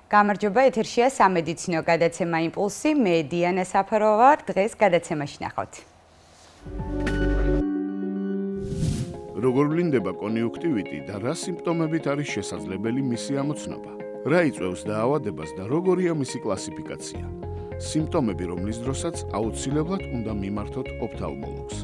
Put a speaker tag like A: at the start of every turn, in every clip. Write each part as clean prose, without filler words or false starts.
A: გამარჯობა, ეთერშია სამედიცინო გადაცემა იმპულსი, მე დიანა საფაროვა ვარ, დღეს გადაცემაში ნახავთ.
B: როგორ ვლინდება კონიუნქტივიტი და რა სიმპტომებით არის შესაძლებელი მისი ამოცნობა? რა იწვევს დაავადებას და როგორია მისი კლასიფიკაცია? სიმპტომები, რომლის დროსაც აუცილებლად უნდა მიმართოთ ოფთალმოლოგს.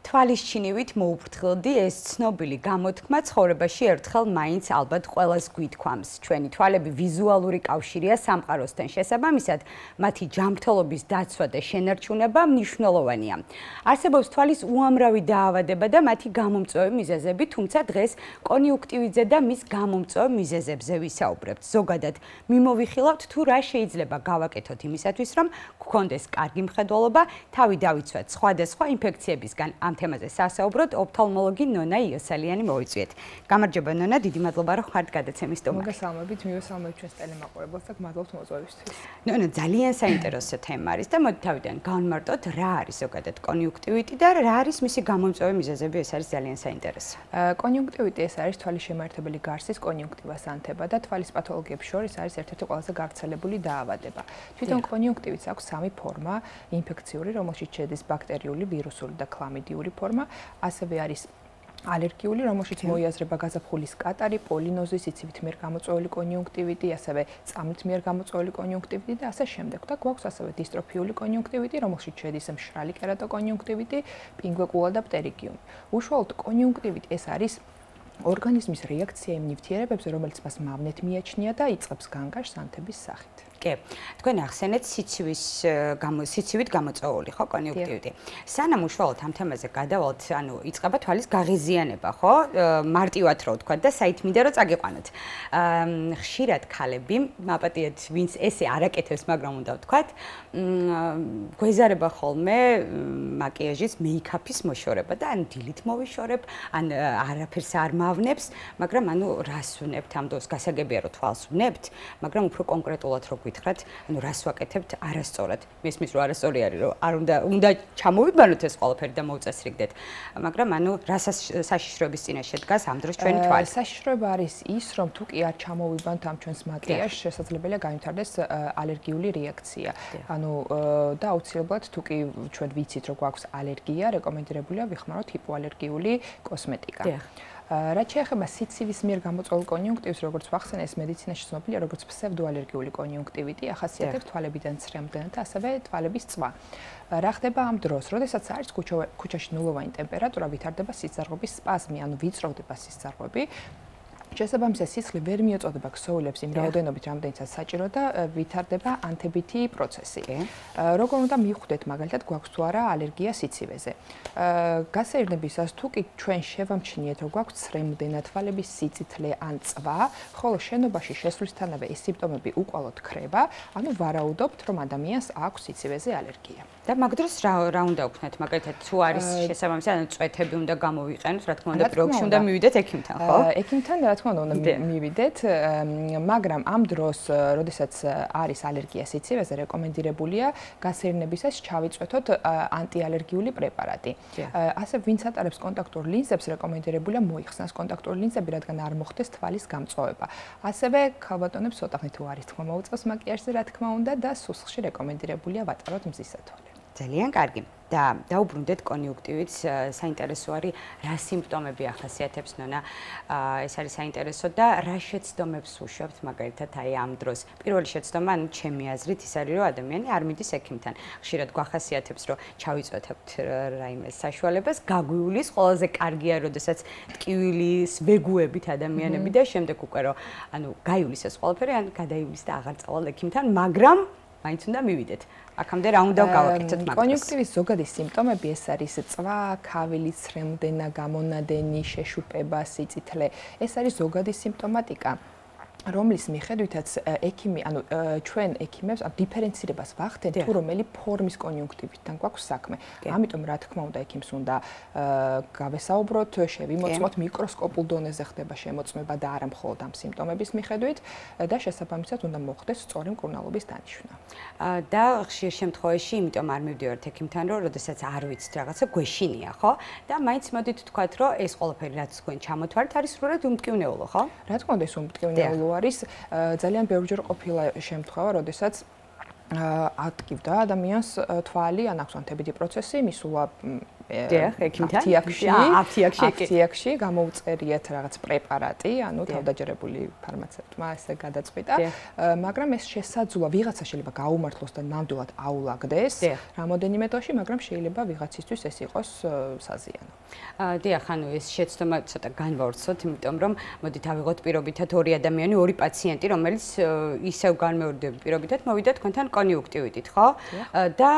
A: თვალის ჩინივით მოუფრთხილდი ეს ცნობილი გამოთქმა ცხოვრებაში ერთხელ მაინც ალბათ ყველას გვითქვამს. ჩვენი თვალები ვიზუალური კავშირია სამყაროსთან, შესაბამისად, მათი ჯანმრთელობის დაცვა და შენარჩუნება მნიშვნელოვანია. არსებობს თვალის უამრავი დაავადება და მათი გამომწვევი მიზეზები, თუმცა დღეს კონიუნქტივიტზე და მის გამომწვევ მიზეზებზე ვისაუბრებთ. ზოგადად, მიმოვიხილავთ თუ რა შეიძლება გავაკეთოთ იმისათვის, რომ გქონდეს კარგი მხედველობა, თავი დავიცვათ სხვადასხვა ინფექციებისგან. ამ თემაზე სასაუბროთ ოფთალმოლოგი ნონა იოსალიანი მოვიწვიეთ. გამარჯობა ნონა, დიდი მადლობა რომ ხართ გადაცემის სტუმარი.
C: მოგესალმებით, მივესალმებით ჩვენს ტელემაყურებელს და გმადლობთ მოწვევისთვის.
A: ნონა, ძალიან საინტერესო თემა არის და მოდი თავიდან განვმარტოთ რა არის ზოგადად კონიუნქტივიტი და რა არის მისი გამომწვევი მიზეზები, ეს არის ძალიან საინტერესო.
C: კონიუნქტივიტი ეს არის თვალის შემაერთებელი გარსის კონიუნქტივას ანთება და თვალის პათოლოგიებს შორის არის ერთ-ერთი ყველაზე გავრცელებული დაავადება. თვითონ კონიუნქტივიტს აქვს სამი ფორმა: ინფექციური, რომელშიც შედის ბაქტერიული, ვირუსული და ქლამიდიური ფორმა, ასევე არის ალერგიული, რომელშიც მოიაზრება გაზაფხულის კატარი, პოლინოზი, სიცივით მიერ გამოწვეული კონიუნქტივიტი, ასევე წამლით მიერ გამოწვეული კონიუნქტივიტი და ასე შემდეგ. და გვაქვს ასევე დისტროფიული კონიუნქტივიტი, რომელშიც შედის მშრალი კერატოკონიუნქტივიტი, პინგვეკულა და პტერიგიუმი. უშუალოდ კონიუნქტივიტი ეს არის ორგანიზმის რეაქცია იმ ნივთიერებებზე, რომელიც მას მავნეთ მიაჩნია და იწყებს განგაშს ანთების სახით.
A: კი, თქვენ ახსენეთ სიცივით გამოწვეული, ხო, კონიუნქტივიტი. სანამ უშუალოდ ამ თემაზე გადავალთ, ანუ იწყება თვალის გაღიზიანება, ხო? მარტივად რო ვთქვა და საით მინდა რომ წაგიყვანოთ. ხშირად ქალები, მაპატიეთ, ვინც ესე არ აკეთებს, მაგრამ უნდა ვთქვათ, გვეზარება ხოლმე მაკიაჟის, მეიქაპის მოშორება და ან დილით მოვიშორებ, ან არაფერს არ მავნებს, მაგრამ ანუ რას ვვნებთ ამ დროს? გასაგებია რომ თვალს ვვნებთ, მაგრამ უფრო კონკრეტულად რო გითხრათ, ანუ რას ვაკეთებთ არასწორად. მესმის რომ არასწორი არის, რომ არ უნდა ჩამოვიბანოთ ეს ყველაფერი და მოვწესრიგდეთ. მაგრამ ანუ რა საშიშროების წინაშე დგას ამ დროს ჩვენი თვალი?
C: საშიშროება არის ის, რომ თუ კი არ ჩამოვიბანთ ამ ჩვენს მაკიაჟს, შესაძლებელია გაიმთავრდეს ალერგიული რეაქცია. ანუ და აუცილებლად თუ კი ჩვენ ვიცით, რომ გვაქვს ალერგია, რეკომენდირებულია ვიხმაროთ ჰიპოალერგიული კოსმეტიკა. რაც შეეხება სიცივის მიერ გამოწვეულ კონიუნქტივს, როგორც ვახსენე, ეს მედიცინაში ცნობილია როგორც ფსევდოალერგიული კონიუნქტივიტი, ახასიათებს თვალებიდან ცრემლდენა და ასევე თვალების წვა. რა ხდება ამ დროს? როდესაც არის ქუჩაში ნულოვანი ტემპერატურა, ვითარდება სისხლძარღვების სპაზმი, ანუ ვიწროვდება სისხლძარღვები. შესაბამისად, სისხლი ვერ მიეწოდება ქსოვილებს იმ რაოდენობით, რამდენიცაც საჭირო და ვითარდება ანთებითი პროცესი. როგორ უნდა მივხვდეთ, მაგალითად, გვაქვს თუ არა ალერგია სიცივეზე? გასეირნებისას თუ კი ჩვენ შევამჩნიეთ, რომ გვაქვს ცრემლდენა, თვალების სიწითლე ან წვა, ხოლო შენობაში შესვლისთანავე ეს სიმპტომები უკვალოდ ქრება, ანუ ვარაუდობთ, რომ ადამიანს აქვს სიცივეზე ალერგია.
A: და მაგ დროს რა უნდა ვქნათ? მაგალითად, თუ არის შესაბამისი, ანუ წვეთები უნდა გამოვიყენოთ, რა თქმა უნდა, პროექტში უნდა მივიდეთ ექიმთან, ხო?
C: ექიმთან რა თქმა უნდა მივიდეთ, მაგრამ ამ დროს, როდესაც არის ალერგია სიცივეზე, რეკომენდირებულია გასეირნებისას ჩავიწვეთოთ ანტიალერგიული პრეპარატი. ასე ვინც ატარებს კონტაქტურ ლინზებს, რეკომენდირებულია მოიხსნას კონტაქტურ ლინზები, რადგან არ მოხდეს თვალის გამწვავება. ასევე ქალბატონებს ცოტა ხნით თუ არის თქმა მოუწევს მაკიაჟზე, რა თქმა უნდა და სუსხში რეკომენდირებულია ვატაროთ მზისათვალე.
A: ძალიან კარგი. და დაუბრუნდეთ კონიუნქტივიტს, საინტერესო არის რა სიმპტომები ახასიათებს ნონა. ეს არის საინტერესო და რა შეცდომებს უშვებთ მაგალითად აი ამ დროს. პირველი შეცდომა, ანუ ჩემი აზრით ის არის, რომ ადამიანი არ მიდის ექიმთან. ხშირად გვახასიათებს, რომ ჩავიწვეთებთ რაიმე საშუალებას, გაგვიulis, ყველაზე კარგია, როდესაც ტკივილის ვეგუებით ადამიანები და შემდეგ უკვე რომ ანუ გაიulis ეს ყველაფერი, ან გადაიulis და აღარ წავალ ექიმთან, მაგრამ მაინც უნდა მივიდეთ. აქამდე რა უნდა გავაკეთოთ მაგას?
C: კონიუნქტივის ზოგადი სიმპტომები ეს არის წვა, ქავილი, ცრემლდენა, გამონადენი, შეშუპება, სიწითლე. ეს არის ზოგადი სიმპტომატიკა. რომლის მიხედვითაც ექიმი, ანუ ჩვენ ექიმებს დიფერენცირებას ვახდენთ თუ რომელი ფორმის კონიუნქტივიტთან გვაქვს საქმე. ამიტომ რა თქმა უნდა ექიმს უნდა გავესაუბროთ, შევიმოწმოთ მიკროსკოპულ დონეზე ხდება შემოწმება და არა მხოლოდ ამ სიმპტომების მიხედვით და შესაბამისად უნდა მოხდეს სწორი მკურნალობის დანიშვნა.
A: და ხშირ შემთხვევაში იმიტომ არ მივდივართ ექიმთან, რომ როდესაც არ ვიცით რაღაცა გვეშინია, ხო? და მაინც მოდით თქვათ, რომ ეს ყველაფერი რაც თქვენ ჩამოთვალეთ არის სრულად უმტკივნეულო, ხო?
C: რა თქმა უნდა ეს უმტკივნეულო არის. ძალიან ბევრჯერ ყოფილა შემთხვევა, როდესაც ატკივდა ადამიანს თვალი, ან აქვს ანთებითი პროცესი, მისულა აფთიაქში გამოუწერიათ რაღაც პრეპარატი, ანუ თავდაჯერებული ფარმაცევტმა ესე გადაწყვიტა, მაგრამ ეს შესაძლოა ვიღაცა შეიძლება გაუმართლოს და ნამდვილად აულაგდეს რამოდენიმე დღეში, მაგრამ შეიძლება ვიღაცისთვის ეს იყოს საზიანო.
A: დიახ, ანუ ეს შეცდომა ცოტა განვავრცოთ, იმიტომ რომ მოდით ავიღოთ პირობითად ორი ადამიანი, ორი პაციენტი, რომელიც ისევ განმეორდებით პირობითად მოვიდა თქვენთან კონიუნქტივიტით, ხო? და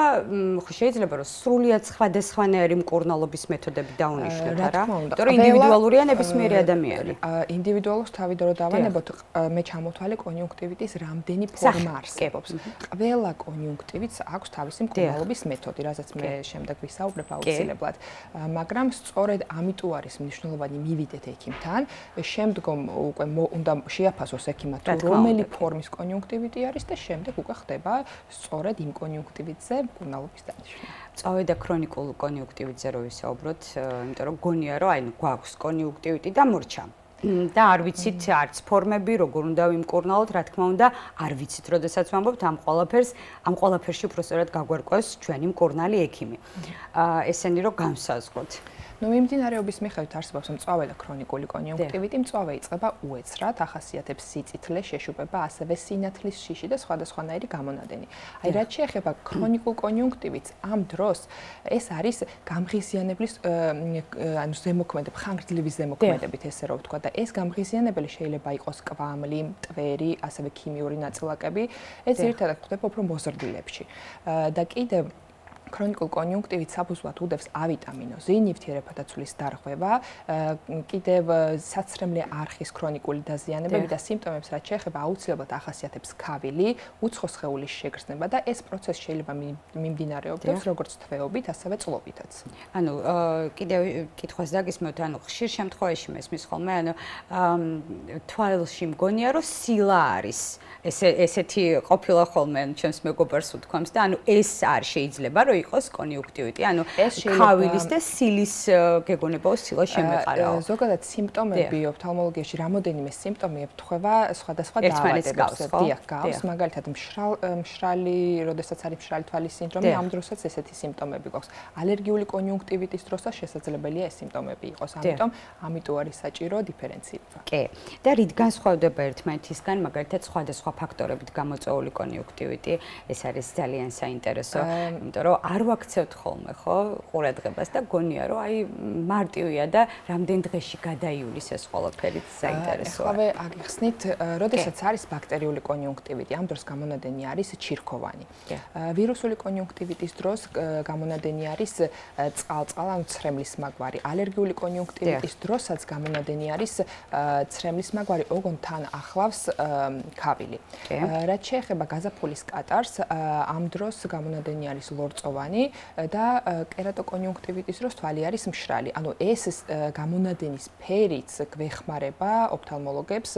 A: შეიძლება რომ სრულიად სხვადასხვანაირი მკურნალობის მეთოდები დაუნიშნოთ, არა? იმიტომ რომ ინდივიდუალურია ნებისმიერი ადამიანი.
C: ინდივიდუალურს თავიდან რო დავანებოთ, მე ჩამოთვალე კონიუნქტივიტის რამდენი ფორმა არსებობს. ყველა კონიუნქტივიტს აქვს თავისი მკურნალობის მეთოდი, რასაც მე შემდეგ ვისაუბრებ აუცილებლად. მაგრამ სწორედ ამიტომ არის მნიშვნელოვანი მივიდეთ ექიმთან, შემდგომ უკვე უნდა შეაფასოს ექიმა თუ რომელი ფორმის კონიუნქტივიტი არის და შემდეგ უკვე ხდება სწორედ იმ კონიუნქტივიტზე მკურნალობის დანიშვნა.
A: წავე და ქრონიკულ კონიუნქტივიტზე რო ვისაუბროთ, იმიტომ რომ გონია რომ აი გვაქვს კონიუნქტივიტი და მორჩა. და არ ვიცით არც ფორმები, როგორ უნდა ვიმკურნალოთ, რა თქმა უნდა, არ ვიცით, როდესაც ვამბობთ ამ ყველაფერში უბრალოდ გაგვერკვევს ჩვენი მკურნალი ექიმი. ესენი რომ განსაზღვროთ.
C: მიმდინარეობის მიხედვით არსებობს მწვავე და ქრონიკული კონიუნქტივიტი. მწვავე იწყება უეცრად, ახასიათებს სიწითლე, შეშუპება, ასევე სინათლის შიში და სხვადასხვანაირი გამონადენი. აი რაც შეეხება ქრონიკულ კონიუნქტივიტს, ამ დროს ეს არის გამღიზიანებლის ანუ ზემოქმედებით, ხანგრძლივი ზემოქმედებით ესე რომ ვთქვა და ეს გამღიზიანებელი შეიძლება იყოს კვამლი, მტვერი, ასევე ქიმიური ნაწილაკები. ეს ერთადად ხდება უფრო მოზრდილებში. და კიდევ ქრონიკულ კონიუნქტივიტს საფუძვლად უდევს ავიტამინოზი, ნივთიერებათა ცვლის დარღვევა, კიდევ საცრემლე არხის ქრონიკული დაზიანებები და სიმპტომებს რაც შეეხება აუცილებლად ახასიათებს ქავილი, უცხო სხეულის შეგრძნება და ეს პროცესი შეიძლება მიმდინარეობდეს როგორც თვეობით, ასევე წლობითაც.
A: ანუ კიდევ კითხვას დაგისმოთ, ანუ ხშირ შემთხვევაში მესმის ხოლმე, ანუ თვალში მგონია რომ სილა არის. ესეთი ყოფილა ხოლმე ჩვენს მეგობარს უთქვამს და ანუ ეს არ შეიძლება რომ იყოს კონიუნქტივიტი, ანუ ქავილის და სილის გეგონება სილა შემეყარაო.
C: ზოგადად სიმპტომები ოფთალმოლოგიაში რამოდენიმე სიმპტომი ეთქვება სხვადასხვა დაავადებებს. დიახ, გავს, მაგალითად მშრალი, როდესაც არის მშრალი თვალის სინდრომი, ამ დროსაც ესეთი სიმპტომები გვაქვს. ალერგიული კონიუნქტივიტის დროსაც შესაძლებელია ეს სიმპტომები იყოს. ამიტომ არის საჭირო დიფერენცირება.
A: კი. და რით განსხვავდება ერთმანეთისგან, მაგალითად სხვადასხვა ფაქტორებით გამოწვეული კონიუნქტივიტი, ეს არის ძალიან საინტერესო, იმიტომ რომ არ ვაქცევთ ხოლმე, ხო, ყურადღებას და გონია რომ აი მარტივია და რამდენ დღეში გადაიulis ეს ყველაფერი საინტერესოა.
C: ეხლა აგიხსნით, როდესაც არის ბაქტერიული კონიუნქტივიტი, ამ დროს გამონადენი არის ჩირქოვანი. ვირუსული კონიუნქტივიტის დროს გამონადენი არის წყალ-წყალ ან ცრემლის მაგვარი. ალერგიული კონიუნქტივიტის დროსაც გამონადენი არის ცრემლის მაგვარი, ოღონდ თან ახლავს ქავილი. რაც შეეხება გაზაფხულის კატარს, ამ დროს გამონადენი არის ლორწოვანი და კერატოკონიუნქტივიტის დროს თვალი არის მშრალი. ანუ ეს გამონადენის ფერიც გვეხმარება ოფთალმოლოგებს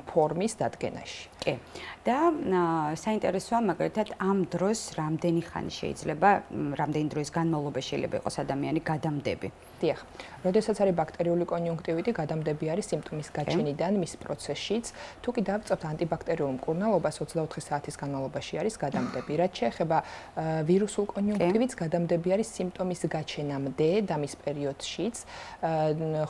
C: ფორმის დადგენაში.
A: კი. და საინტერესოა მაგალითად ამ დროს რამდენი ხანი შეიძლება, რამდენი დროის განმავლობაში შეიძლება იყოს ადამიანი გადამდები.
C: დიახ. როდესაც არის ბაქტერიული კონიუნქტივიტი, გადამდები არის სიმპტომის გაჩენიდან მის პროცესშიც. თუ კი დავწევთ ანტიბაქტერიულ მკურნალობას 24 საათის განმავლობაში არის გადამდები. რაც შეეხება ვირუსულ კონიუნქტივიტს, გადამდები არის სიმპტომის გაჩენამდე და მის პერიოდშიც,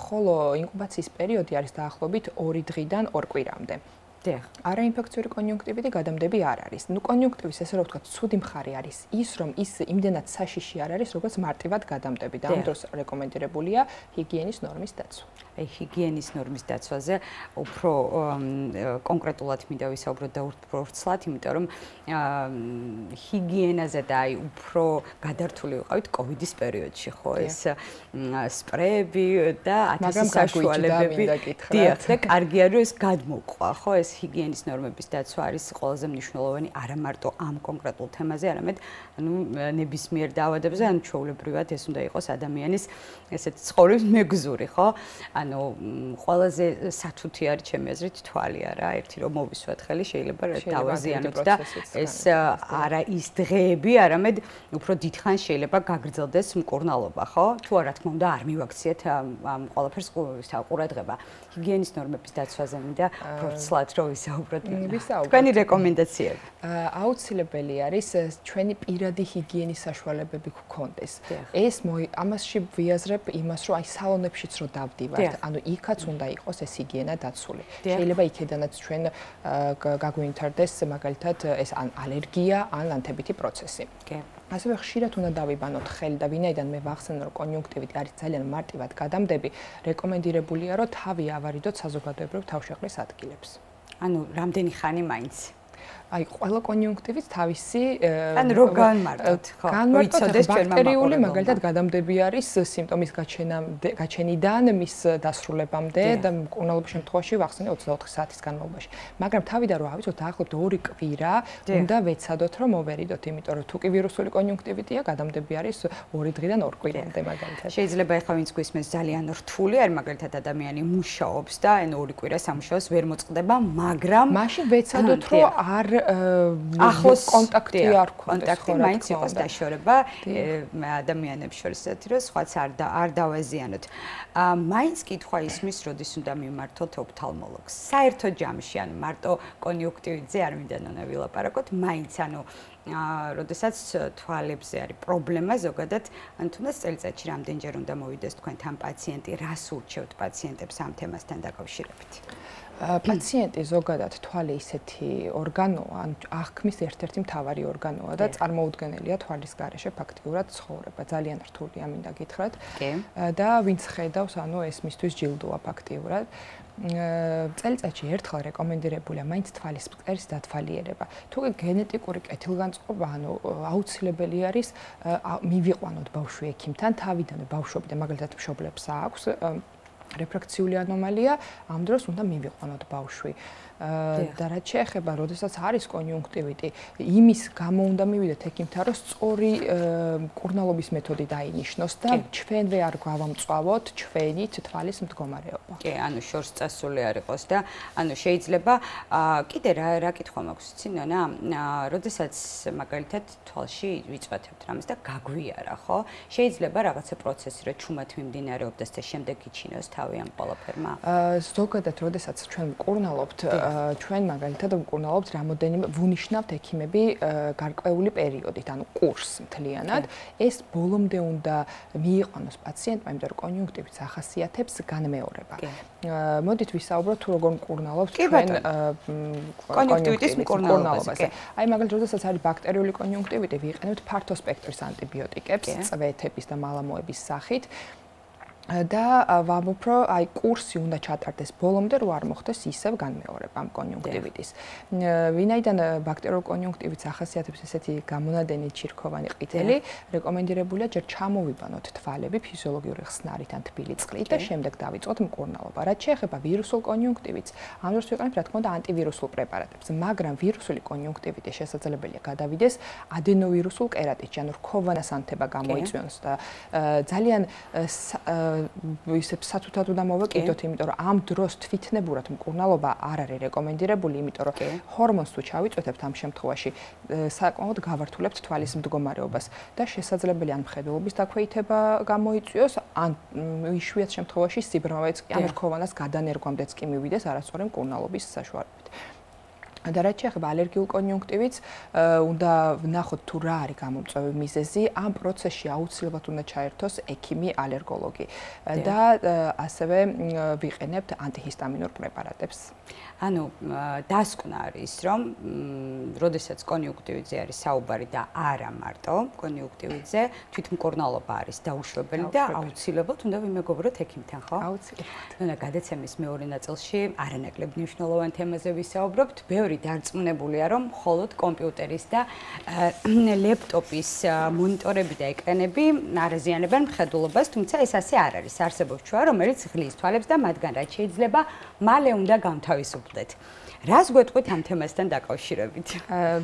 C: ხოლო ინკუბაციის პერიოდი არის დაახლოებით 2 დღიდან 2 კვირამდე. არაინფექციური კონიუნქტივიტი გადამდები არ არის. ნუ კონიუნქტივის ესე რომ ვთქვათ, ცუდი მხარე არის ის, რომ ის იმდენად საშიში არ არის, როგორც მარტივად გადამდები და ამ დროს რეკომენდირებულია ჰიგიენის ნორმის დაცვა.
A: აი ჰიგიენის ნორმის დაცვაზე უფრო კონკრეტულად მინდა ვისაუბროთ და უფრო ვრცლად, იმიტომ რომ ჰიგიენაზე და აი უფრო გადართული ვიყავით კოვიდის პერიოდში, ხო, ეს სპრეები და ათასი საშუალებები. დიახ, და კარგია რომ ეს გადმოყვა, ხო, ეს ჰიგიენის ნორმების დაცვა არის ყველაზე მნიშვნელოვანი არა მარტო ამ კონკრეტულ თემაზე, არამედ ნებისმიერ დაავადებაზე, ჩვეულებრივად ეს უნდა იყოს ადამიანის ესეთ ცხოვრების მეგზური, ხო? ყველაზე სათუთი არის ჩემი აზრით თვალი არა, ერთი რომ მოვისვათ ხელი შეიძლება დავაზიანოთ და ეს არა ის დღეები, არამედ უფრო დიდხანს შეიძლება გაგრძელდეს მკურნალობა, ხო? თუ არა თქმა უნდა არ მივაქციეთ ამ ყველაფერს ყურადღება. ჰიგიენის ნორმების დაცვაზე მინდა პროცესად რომ ვისაუბროთ. თქვენი რეკომენდაციები.
C: აუცილებელი არის ჩვენი პირადი ჰიგიენის საშუალებები გქონდეს. ეს ამასში ვიაზრებ იმას, რომ აი სალონებშიც რო დავდივართ, ანუ იქაც უნდა იყოს ეს ჰიგიენა დაცული. შეიძლება იქედანაც ჩვენ გაგვინტერდეს მაგალითად ეს ან ალერგია, ან ანთებითი პროცესი. ასევე ხშირად უნდა დავიბანოთ ხელი და ვინაიდან მე ვახსენე რომ კონიუნქტივიტი არის ძალიან მარტივად გადამდები, რეკომენდირებულია რომ თავი ავარიდოთ საზოგადოებრივ თავშეყრის ადგილებს.
A: ანუ რამდენი ხანი მაინც?
C: აი ყველა კონიუნქტივით თავისი
A: ან რო განმარტოთ, ხო?
C: განმარტოთ ბაქტერიული მაგალითად გადამდები არის სიმპტომის გაჩენიდან მის დასრულებამდე და მკურნალობის შემთხვევაში ვახსენე 24 საათის განმავლობაში. მაგრამ თავიდან რო ავიცოთ დაახლოებით 2 კვირა უნდა ვეცადოთ რომ მოვერიდოთ, იმიტომ რომ თუ კი ვირუსული კონიუნქტივიტია, გადამდები არის 2 დღიდან 2 კვირამდე მაგალითად.
A: შეიძლება ახლა ვინც გვისმენს ძალიან რთული არის მაგალითად ადამიანი მუშაობს და ან 2 კვირა სამუშაოს ვერ მოწყდება, მაგრამ
C: მაშინ ვეცადოთ რომ არ
A: ახლოს
C: კონტაქტი არ გქონდეს,
A: კონტაქტი მაინც იყოს დაშორება ადამიანებს შორის, რომ სხვაც არ დავაზიანოთ. მაინც კითხვა ისმის, როდის უნდა მიმართოთ ოფთალმოლოგს. საერთო ჯამში, ანუ მარტო კონიუნქტივიტზე არ მინდა ნონა ვილაპარაკოთ, მაინც როდესაც თვალებზე არის პრობლემა ზოგადად, ან თუნდაც წელიწადში რამდენჯერ უნდა მოვიდეს თქვენთან პაციენტი, რას ურჩევთ პაციენტებს ამ თემასთან დაკავშირებით?
C: პაციენტი ზოგადად თვალი ისეთი ორგანოა, ან აღქმის ერთ-ერთი მთავარი ორგანოა და წარმოუდგენელია თვალის გარეშე ფაქტიურად ცხოვრება. ძალიან რთულია მინდა გითხრათ. და ვინც ხედავს, ანუ ეს მისთვის ჯილდოა ფაქტიურად. წელიწადში ერთხელ რეკომენდირებულია მაინც თვალის მყერის დათვალიერება. თუ კი გენეტიკური კეთილგანწყობა, ანუ აუცილებელი არის მივიყვანოთ ბავშვი ექიმთან, თავიდანვე ბავშვობიდან მაგალითად მშობლებს აქვს რეფრაქციული ანომალია, ამ დროს უნდა მივიყვანოთ ბავშვი. და რაც შეეხება, როდესაც არის კონიუნქტივიტი, იმის გამო უნდა მივიდეთ ექიმთან, რომ სწორი მკურნალობის მეთოდი დაინიშნოს და ჩვენვე არ გავამწვავოთ ჩვენით თვალის მდგომარეობა.
A: კი, ანუ შორს წასული არ იყოს და ანუ შეიძლება კიდე რა კითხვა მაქვს, იცი ნონა, როდესაც მაგალითად თვალში ვიწვათებთ რამეს და გაგვიარა, ხო? შეიძლება რაღაცა პროცესი რა ჩუმად მიმდინარეობდეს და შემდეგ იჩინოს თავი ამ ყველაფერმა?
C: ზოგადად, როდესაც ჩვენ მკურნალობთ, ჩვენ მაგალითად მკურნალობთ რამოდენიმე ვუნიშნავთ ექიმები გარკვეული პერიოდით, ანუ კურსს მთლიანად. ეს ბოლომდე უნდა მიიყვანოს პაციენტმა, იმიტომ რომ კონიუნქტივის ახასიათებს განმეორება. მოდით ვისაუბროთ თუ როგორ მკურნალობთ ჩვენ
A: კონიუნქტივის მკურნალობაზე.
C: აი მაგალითად, როდესაც არის ბაქტერიული კონიუნქტივიტი, ვიყენებთ ფართო სპექტრის ანტიბიოტიკებს, წვეთების და მალამოების სახით. და ვამბობ, რომ აი კურსი უნდა ჩატარდეს ბოლომდე, რომ არ მოხდეს ისევ განმეორება ამ კონიუნქტივიტის. ვინაიდან ბაქტერიული კონიუნქტივიტს ახასიათებს ესეთი გამონადენი ჩირქოვანი ყვითელი, რეკომენდირებულია ჯერ ჩამოვიბანოთ თვალები ფიზიოლოგიური ხსნარით ან თბილი წყლით და შემდეგ დავიწყოთ მკურნალობა. რაც შეეხება ვირუსულ კონიუნქტივიტს, ამ დროს ვიყენებთ რა თქმა უნდა ანტივირუსულ პრეპარატებს, მაგრამ ვირუსული კონიუნქტივიტი შესაძლებელია გადავიდეს ადენოვირუსულ კერატიტში, ანუ რქოვანას ანთება გამოიწვევს და ძალიან ისე სათუთად უნდა მოვეკიდოთ, იმიტომ რომ ამ დროს თვითნებურად მკურნალობა არ არის რეკომენდირებული, იმიტომ რომ ჰორმონს თუ ჩავიწვეთებთ ამ შემთხვევაში, საკმაოდ გავართულებთ თვალის მდგომარეობას და შესაძლებელია ან მხედველობის დაქვეითება გამოიწვიოს, ან იშვიათ შემთხვევაში სიბრმავეც კი ან რქოვანას გადანერგვამდეც კი მივიდეს არასწორი მკურნალობის საშუალებით. და რაც შეეხება ალერგიულ კონიუნქტივიტს, უნდა ვნახოთ თუ რა არის გამომწვევი მიზეზი, ამ პროცესში აუცილებლად უნდა ჩაერთოს ექიმი ალერგოლოგი და ასევე ვიყენებთ ანტიჰისტამინურ პრეპარატებს.
A: ანუ დასკვნა არის, რომ როდესაც კონიუნქტივიტზე არის საუბარი და არა მარტო კონიუნქტივიტზე, თვითმკურნალობა არის დაუშვებელი და აუცილებლად უნდა ვიმეგობროთ ექიმთან, ხო?
C: აუცილებლად.
A: ნუ გადაცემის მეორე ნაწილში არანაკლებ მნიშვნელოვან თემაზე ვისაუბრებთ. ბევრი დარწმუნებულია, რომ მხოლოდ კომპიუტერის და ლეპტოპის მონიტორები და ეკრანები არაზიანებენ მხედველობას, თუმცა ეს ასე არ არის. არსებობს ჩვევა, რომელიც ღლის თვალებს და მათგან რაც შეიძლება მალე უნდა გამთავისუფლდეთ. რას გვეტყვით ამ თემასთან დაკავშირებით?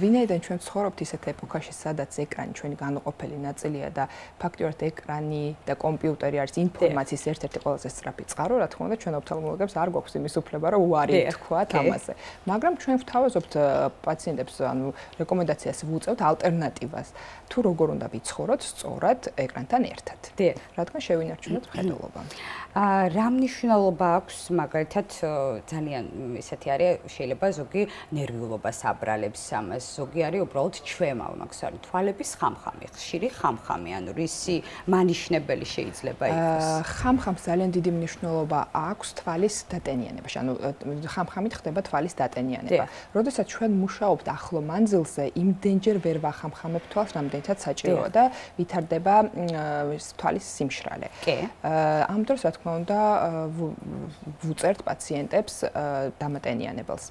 C: ვინაიდან ჩვენ ვცხოვრობთ ისეთ ეპოქაში, სადაც ეკრანი ჩვენი განუყოფელი ნაწილია და ფაქტიურად ეკრანი და კომპიუტერი არის ინფორმაციის ერთ-ერთი ყველაზე სწრაფი წყარო, რა თქმა უნდა, ჩვენ ოფთალმოლოგებს არ გვაქვს იმის უფლება, რომ უარი ვთქვათ ამაზე. მაგრამ ჩვენ ვთავაზობთ პაციენტებს, ანუ რეკომენდაციას ვუწევთ ალტერნატივას, თუ როგორ უნდა ვიცხოვროთ სწორად ეკრანთან ერთად. რადგან შევინარჩუნოთ მხედველობა.
A: რა მნიშვნელობა აქვს მაგალითად ძალიან ესეთი არის შეიძლება ზოგი ნერვიულობას აბრალებს ამას ზოგი არის უბრალოდ ჩვემა მაგას არის თვალების ხამხამი ხშირი ხამხამი ანუ რისი მანიშნებელი შეიძლება იყოს
C: ხამხამს ძალიან დიდი მნიშვნელობა აქვს თვალის დატენიანებაში ანუ ხამხამით ხდება თვალის დატენიანება როდესაც ჩვენ მუშაობთ ახლო მანძილზე იმდენჯერ ვერ ვახამხამებ თვალს რამდენითაც საჭიროა და ვითარდება თვალის სიმშრალე ამ დროს რა თქმა უნდა ვუწერთ პაციენტებს დამატენიანებელს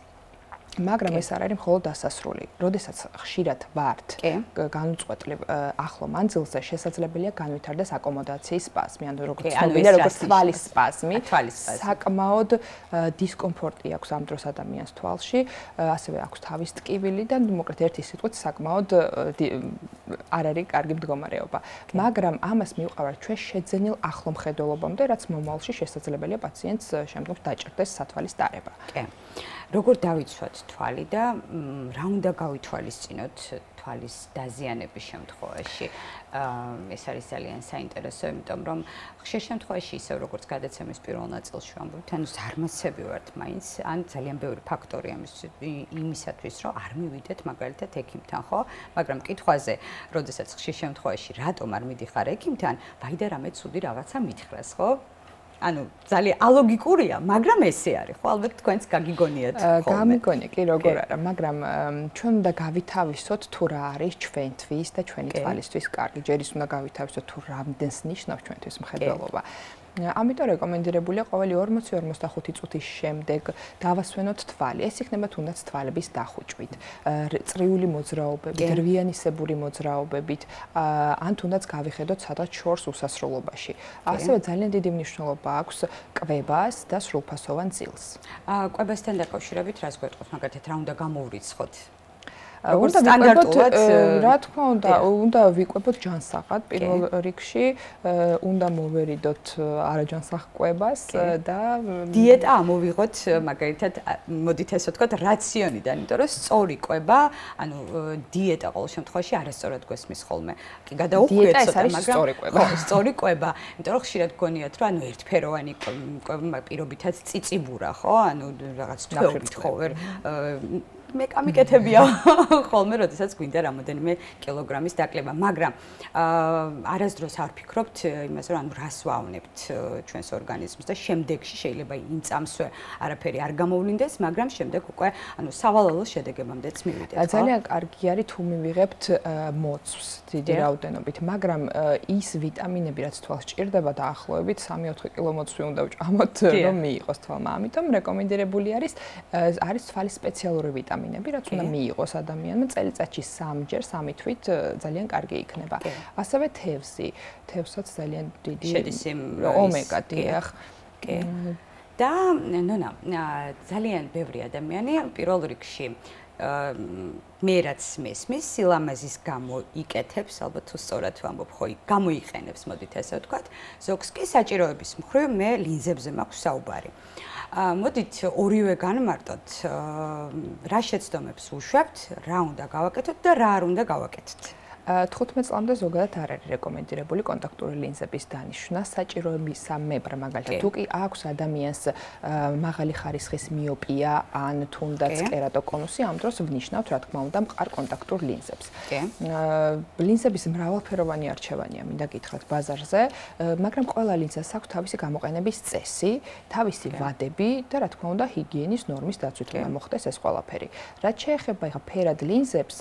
C: მაგრამ ეს არ არის მხოლოდ დასასრული. როდესაც ხშირად ვართ განუწყვეტლივ ახლო მანძილზე, შესაძლებელია განვითარდეს აკომოდაციის სპაზმი, ანუ როგორც ცნობილია, როგორც თვალის სპაზმი. საკმაოდ დისკომფორტი აქვს ამ დროს ადამიანს თვალში, ასევე აქვს თავის ტკივილი და მოკლედ ერთი სიტყვით საკმაოდ არ არის კარგი მდგომარეობა. მაგრამ ამას მივყავართ ჩვენ შეძენილ ახლო მხედველობამდე, რაც მომავალში შესაძლებელია პაციენტს შემდგომ დაჭერდეს სათვალის დარება.
A: როგორ დავიცვათ თვალი და რა უნდა გავითვალისწინოთ თვალის დაზიანების შემთხვევაში? ეს არის ძალიან საინტერესო, იმიტომ რომ ხშირ შემთხვევაში ისევ როგორც გადაცემის პირველ ნაწილში ვამბობთ, ანუ ზარმაცები ვართ მაინც, ან ძალიან ბევრი ფაქტორია იმისათვის, რომ არ მივიდეთ მაგალითად ექიმთან, ხო? მაგრამ კითხვაზე, როდესაც ხშირ შემთხვევაში რატომ არ მიდიხარ ექიმთან, ვაი და რამე ცუდი რაღაცა მითხრას, ხო? ანუ ძალიან ალოგიკურია, მაგრამ ესე არის, ხო? ალბათ თქვენც გაგიგონიათ ხოლმე.
C: გამიგონია, კი, როგორ არა, მაგრამ ჩვენ უნდა გავითავისოთ თუ რა არის ჩვენთვის და ჩვენი თვალისთვის კარგი. ჯერ ის უნდა გავითავისოთ თუ რამდენს ნიშნავს ჩვენთვის მხედველობა. ამიტომ რეკომენდირებულია ყოველი 40-45 წუთის შემდეგ დავასვენოთ თვალი. ეს იქნება თუნდაც თვალების დახუჭვით, წრიული მოძრაობებით, რვიანისებური მოძრაობებით, ან თუნდაც გავიხედოთ სადღაც შორს უსასრულობაში. ასევე ძალიან დიდი მნიშვნელობა აქვს კვებას და სრულფასოვან ძილს.
A: კვებასთან დაკავშირებით რას გვეტყვის მაგალითად რა უნდა გამოვრიცხოთ?
C: უნდა სტანდარტულად რა თქმა უნდა ვიკვებოთ ჯანსაღად პირველ რიგში უნდა მოვერიდოთ არაჯანსაღ კვებას და
A: დიეტა ამოვიღოთ მაგალითად მოდით ესე ვთქვათ რაციონიდან იმიტომ რომ სწორი კვება ანუ დიეტა ყოველ შემთხვევაში არასწორად გვესმის ხოლმე კი გადაუხვიეთ ცოტა მაგრამ ხო სწორი კვება იმიტომ რომ ხშირად გქონიათ რომ ანუ ერთფეროვანი კვება პირობითაც წიწიბურა ხო ანუ რაღაც თვეობით ხო ვერ მე კამიკეთებია ხოლმე, როდესაც გვინდა რამოდენიმე კილოგრამის დაკლება, მაგრამ არასდროს არ ფიქრობთ იმაზე, რომ ანუ რას ვავნებთ ჩვენს ორგანიზმს და შემდეგში შეიძლება იმ წამსვე არაფერი არ გამოვლინდეს, მაგრამ შემდეგ უკვე ანუ სავალალო შედეგებამდეც მივიდეთ.
C: ძალიან კარგი არის თუ მივიღებთ მოცვს დიდი რაოდენობით, მაგრამ ის ვიტამინები, რაც თვალს ჭირდება დაახლოებით 3-4 კილო მოცვი უნდა ვჭამოთ, რომ მიიღოს თვალმა. ამიტომ რეკომენდირებული არის თვალის სპეციალური ვიტამინები, რაც უნდა მიიღოს ადამიანმა წელიწადში 3-ჯერ 3 თვით ძალიან კარგი იქნება. ასევე თევზი, თევზსაც ძალიან დიდი
A: შედის
C: ომეგა დიახ.
A: და ნონა, ძალიან ბევრი ადამიანი პირველ რიგში მე რაც მესმის სილამაზის გამო იკეთებს, ალბათ თუ სწორად ვამბობ, ხო, გამოიყენებს, მოდით ესე ვთქვათ. ზოგს კი საჭიროების მხრივ მე ლინზებზე მაქვს საუბარი. მოდით ორივე განმარტოთ, რა შეცდომებს უშვებთ, რა უნდა გავაკეთოთ და რა არ უნდა გავაკეთოთ.
C: 15 წლამდე ზოგადად არ არის რეკომენდირებული კონტაქტური ლინზების დანიშვნა საჭიროებისა მებრ, მაგალითად, თუ კი აქვს ადამიანს მაღალი ხარისხის მიოპია ან თუნდაც კერატოკონუსი, ამ დროს ვნიშნავთ, რა თქმა უნდა, მყარ კონტაქტურ ლინზებს. ლინზების მრავალფეროვანი არჩევანია, მინდა გითხრათ ბაზარზე, მაგრამ ყველა ლინზას აქვს თავისი გამოყენების წესი, თავისი ვადები და რა თქმა უნდა, ჰიგიენის ნორმის დაცვით უნდა მოხდეს ეს ყველაფერი. რაც შეეხება ეხა ფერად ლინზებს,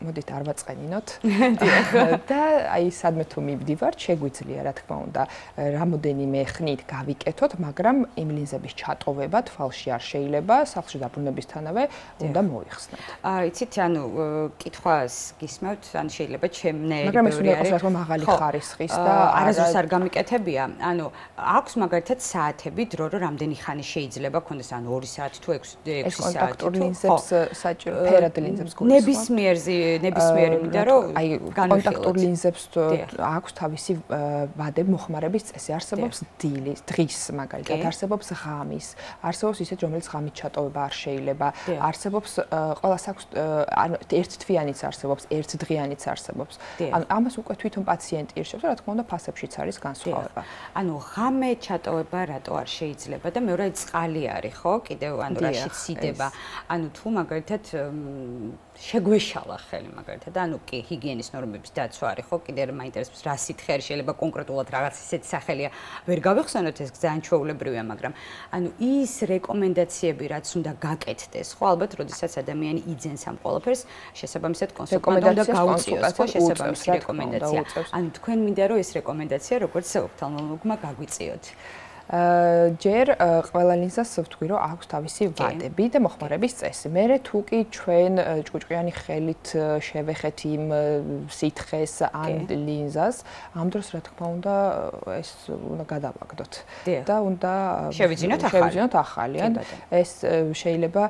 C: მოდით არ ვაწყენინოთ. და აი სადმე თუ მივდივართ, შეგვიძლია რა თქმა უნდა, რამოდენიმე ხნით გავიკეთოთ, მაგრამ იმ ლინზების ჩატოვება თვალში არ შეიძლება, სახლში დაბრუნებისთანავე უნდა მოიხსნათ.
A: იცით, ანუ კითხვას გისმევთ, ან შეიძლება ჩემნაირი
C: მაგრამ ეს უნდა იყოს რა თქმა უნდა მაღალი ხარისხის და
A: არასდროს არ გამიკეთებია. ანუ აქვს მაგალითად საათები, დრო რომ რამდენი ხანი შეიძლება ქონდეს, ანუ 2 საათი თუ 6 საათი.
C: ეს კონტაქტურ ლინზებს საჭირო ფერად ლინზებს
A: გულისხმობს. ნებისმიერი მინდა რომ
C: აი კონტაქტურ ლინზებს აქვს თავისი ვადები, მოხმარების წესი. არსებობს დილის, დღის მაგალითად, არსებობს ღამის, არსებობს ისეთ რომელიც ღამით ჩატოვება არ შეიძლება. არსებობს ყველას აქვს ანუ ერთთვიანიც არსებობს, ერთდღიანიც არსებობს. ანუ ამას უკვე თვითონ პაციენტი ირჩევს, რა თქმა უნდა, ფასებშიც არის განსხვავება.
A: ანუ ღამე ჩატოვება რატო არ შეიძლება და მეორე წყალი არის, ხო? კიდევ ანუ რაშიც სიდება. ანუ თუ მაგალითად შეგვეშალა ხელი მაგალითად, ანუ კი ჰიგიენის ნორმების დაცვა არის, ხო? კიდევ მაინტერესებს რა სითხე არის, შეიძლება კონკრეტულად რაღაც ისეთი სახელია, ვერ გავიხსენოთ, ეს ძალიან ჩვეულებრივია, მაგრამ ანუ ის რეკომენდაციები, რაც უნდა გაკეთდეს, ხო? ალბათ, როდესაც ადამიანი იძენს ამ ყველაფერს, შესაბამისად კონსულტანტმა უნდა გაუწიოს, ხო? შესაბამისი რეკომენდაცია. ანუ თქვენ მინდა რომ ეს რეკომენდაცია როგორც ოფთალმოლოგმა გაგვიწიოთ.
C: ჯერ ყველა ლინზას ვთქვი რომ აქვს თავისი ვადები და მოხმარების წესი. მერე თუ კი ჩვენ ჭუჭყიანი ხელით შევეხეთ იმ სითხეს ან ლინზას, ამ დროს რა თქმა უნდა ეს უნდა გადავაგდოთ და უნდა შევიძინოთ ახალი. ეს შეიძლება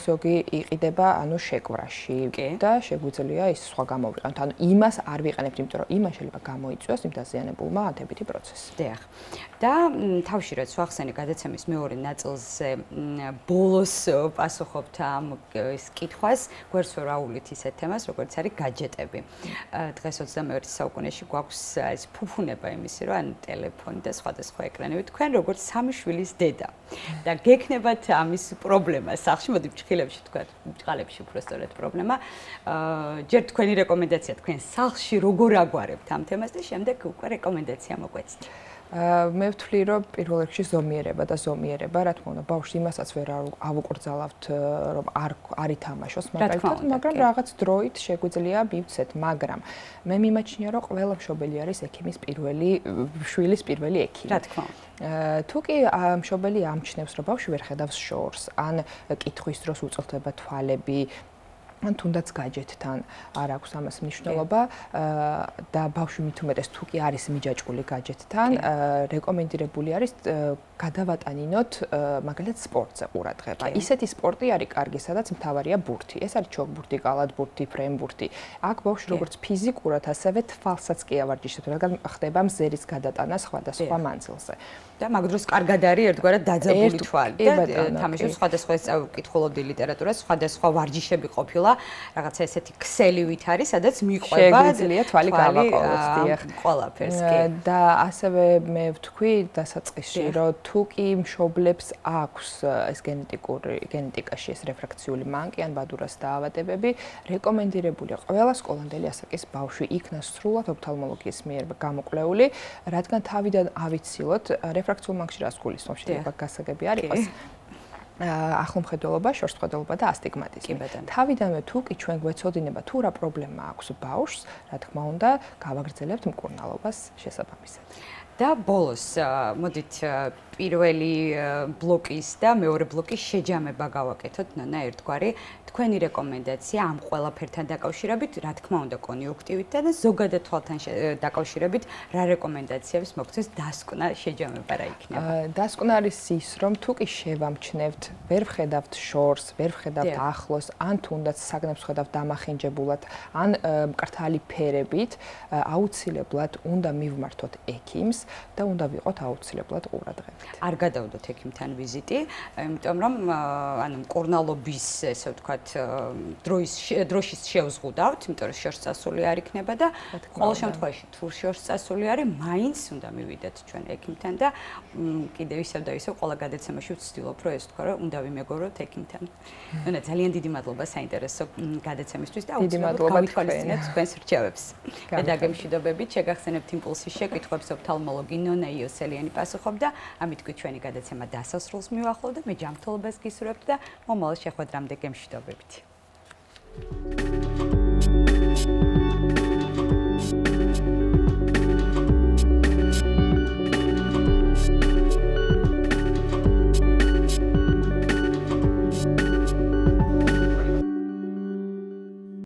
C: ზოგი იყიდება ანუ შეკვრაში და შეგვიძლია ის სხვა გამოვიყენოთ. ანუ იმას არ ვიყენებთ, იმიტომ რომ იმას შეიძლება გამოიწვიოს იმ დაზიანებულმა ანთებითი პროცესი.
A: დიახ. და თავში რაც ვახსენე გადაცემის მეორე ნაწილზე ბოლოს პასუხობთ ამ ეს კითხვას, გვერდს ვერ აუვლით ისეთ თემას, როგორც არის გაჯეტები. დღეს 21 საუკუნეში გვაქვს ეს ფუფუნება იმისი, რომ ან ტელეფონი და სხვადასხვა ეკრანები, თქვენ როგორც სამი შვილის დედა და გექნებათ ამის პრობლემა სახლში, მოდი ბჭყილებში თქვათ, ბჭყალებში უბრალოდ პრობლემა. ჯერ თქვენი რეკომენდაცია თქვენ სახლში როგორ აგვარებთ ამ თემას და შემდეგ უკვე რეკომენდაცია მოგვეცით.
C: მე ვთვლი რომ პირველ რიგში ზომიერება და ზომიერება, რა თქმა უნდა, ბავშვს იმასაც ვერ ავუკრძალავთ, რომ არ ითამაშოს მაგალითად, მაგრამ რაღაც დროით შეგვიძლია მივცეთ, მაგრამ მე მიმაჩნია რომ ყველა მშობელი არის ექიმის პირველი შვილის პირველი ექიმი.
A: რა თქმა უნდა.
C: თუ კი მშობელი ამჩნევს რომ ბავშვი ვერ ხედავს შორს, ან კითხვის დროს უწყლდება თვალები, ან თუნდაც გაჯეტთან არ აქვს ამას მნიშვნელობა და ბავშვი მით უმეტეს თუ კი არის მიჯაჭვული გაჯეტთან, რეკომენდირებული არის გადავატანინოთ მაგალითად სპორტზე ყურადღება. ისეთი სპორტი არის კარგი, სადაც მთავარია ბურთი. ეს არის ჩოგბურთი, კალათბურთი, ფრენბურთი. აქ ბავშვი როგორც ფიზიკურად, ასევე თვალსაც კი ავარჯიშებს, რადგან ხდება მზერის გადატანა სხვადასხვა მანძილზე.
A: და მაგ დროს კარგად არის ერთგვარად დაძაბული თვალი და თამაშობს სხვადასხვა კითხულობდი ლიტერატურას, სხვადასხვა ვარჯიშები ყოფილა, რაღაცა ესეთი ქსელივით არის, სადაც მიყვება
C: შეგვიძლია თვალი გავაყოლოთ, დიახ,
A: ყველაფერს კი.
C: და ასევე მე ვთქვი დასაწყისში, რომ თუ კი მშობლებს აქვს ეს გენეტიკაში ეს რეფრაქციული მანკი ან ბადურას დაავადებები, რეკომენდირებულია ყველა სკოლამდელი ასაკის ბავშვი იქნა სრულად ოფთალმოლოგიის მიერ გამოკვლეული, რადგან თავიდან ავიცილოთ რეფრაქციულ მანკში რას გულისხმობს, შეიძლება გასაგები არ იყოს. ახლომხედველობა, შორსხედველობა და ასტიგმატიზმი. თავიდანვე თუ კი ჩვენ გვეცოდინება თუ რა პრობლემა აქვს ბავშვს, რა თქმა უნდა, გავაგრძელებთ მკურნალობას შესაბამისად.
A: და ბოლოს მოდით პირველი ბლოკის და მეორე ბლოკის შეჯამება გავაკეთოთ, ნანა ერთგვარი თქვენი რეკომენდაცია ამ ყველაფერთან დაკავშირებით, რა თქმა უნდა კონიუნქტივით და ზოგადად თვალთან დაკავშირებით რა რეკომენდაციებს მოგცეს დასკვნა შეჯამება რა იქნება?
C: დასკვნა არის ის, რომ თუ კი შევამჩნევთ, ვერ ვხედავთ შორს, ვერ ვხედავთ ახლოს, ან თუნდაც საგნებს ვხედავთ დამახინჯებულად, ან მკრთალი ფერებით, აუცილებლად უნდა მივმართოთ ექიმს და უნდა ვიყოთ აუცილებლად ყურადღებით.
A: არ გადავდოთ ექიმთან ვიზიტი, იმიტომ რომ ანუ მკურნალობის, ესე ვთქვათ, დროშის შევზღუდავთ, იმიტომ რომ შორს წასული არ იქნება და ყოველ შემთხვევაში თუ შორს წასული არის, მაინც უნდა მივიდეთ ჩვენ ექიმთან და კიდევ ისევ და ისევ ყველა გადაცემაში ვცდილობ, რომ ეს თქვა, რომ უნდა ვიმეგობროთ ექიმთან. ნუ ძალიან დიდი მადლობა საინტერესო გადაცემისთვის და აუცილებლად გავითვალისწინებთ თქვენს რჩევებს. და დაგემშვიდობებით, შეგახსენებთ იმპულსის შეკითხვებს ოფთალმოლოგი ნონა იოსელიანი პასუხობდა. ამით კი ჩვენი გადაცემა დასასრულს მივახლოვდა. მე ჯანმრთელობას გისურვებთ და მომავალ შეხვედრამდე გემშვიდობებით. მოგესალმებით.